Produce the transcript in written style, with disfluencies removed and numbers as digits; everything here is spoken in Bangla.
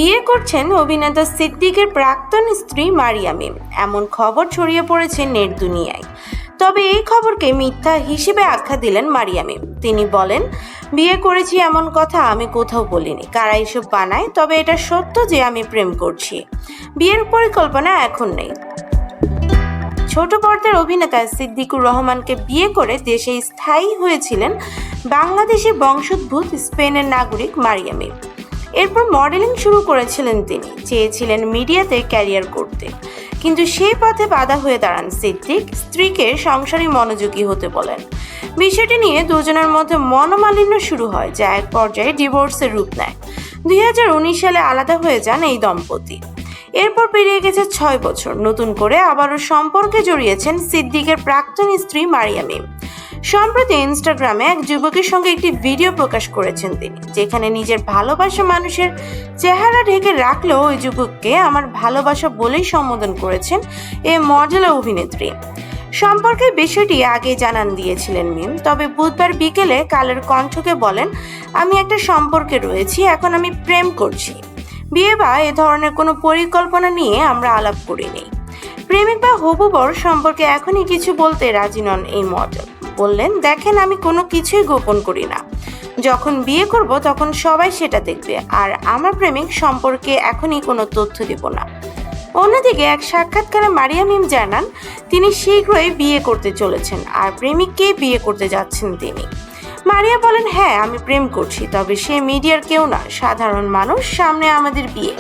বিয়ে করছেন অভিনেতা সিদ্দিকের প্রাক্তন স্ত্রী মারিয়া মিম, এমন খবর ছড়িয়ে পড়েছে নেট দুনিয়ায়। তবে এই খবরকে মিথ্যা হিসেবে আখ্যা দিলেন মারিয়া মিম। তিনি বলেন, বিয়ে করেছি এমন কথা আমি কোথাও বলিনি। কারা এসব বানায়? তবে এটা সত্য যে আমি প্রেম করছি। বিয়ের পরিকল্পনা এখন নেই। ছোট পর্দার অভিনেতা সিদ্দিকুর রহমানকে বিয়ে করে দেশে স্থায়ী হয়েছিলেন বাংলাদেশি বংশোদ্ভূত স্পেনের নাগরিক মারিয়া মিম। এরপর মডেলিং শুরু করেছিলেন। তিনি চেয়েছিলেন মিডিয়াতে ক্যারিয়ার করতে, কিন্তু সেই পথে বাধা হয়ে দাঁড়ান সিদ্দিক। স্ত্রীকে সংসারী মনোযোগী হতে বলেন। বিষয়টি নিয়ে দুজনের মধ্যে মনোমালিন্য শুরু হয়, যা এক পর্যায়ে ডিভোর্সের রূপ নেয়। 2019 সালে আলাদা হয়ে যান এই দম্পতি। এরপর পেরিয়ে গেছে 6 বছর। নতুন করে আবারও সম্পর্কে জড়িয়েছেন সিদ্দিকের প্রাক্তন স্ত্রী মারিয়া মিম। সম্প্রতি ইনস্টাগ্রামে এক যুবকের সঙ্গে একটি ভিডিও প্রকাশ করেছেন তিনি, যেখানে নিজের ভালোবাসা মানুষের চেহারা ঢেকে রাখলেও ওই যুবককে আমার ভালোবাসা বলেই সম্বোধন করেছেন এই মডেল ও অভিনেত্রী। সম্পর্কের বিষয়টি আগে জানান দিয়েছিলেন মিম, তবে বুধবার বিকেলে কালের কণ্ঠকে বলেন, আমি একটা সম্পর্কে রয়েছি, এখন আমি প্রেম করছি। বিয়ে বা এ ধরনের কোনো পরিকল্পনা নিয়ে আমরা আলাপ করিনি। প্রেমিক বা হবু বর সম্পর্কে এখনই কিছু বলতে রাজি নন এই মডেল। বললেন, দেখেন, আমি কোনো কিছুই গোপন করি না। যখন বিয়ে করব তখন সবাই সেটা দেখবে, আর আমার প্রেমিক সম্পর্কে এখনই কোনো তথ্য দেব না। অন্যদিকে এক সাক্ষাৎকারে মারিয়া মিম জানান, তিনি শীঘ্রই বিয়ে করতে চলেছেন আর প্রেমিককে বিয়ে করতে যাচ্ছেন তিনি। মারিয়া বলেন, হ্যাঁ, আমি প্রেম করছি, তবে সে মিডিয়ার কেউ না, সাধারণ মানুষ। সামনে আমাদের বিয়ে।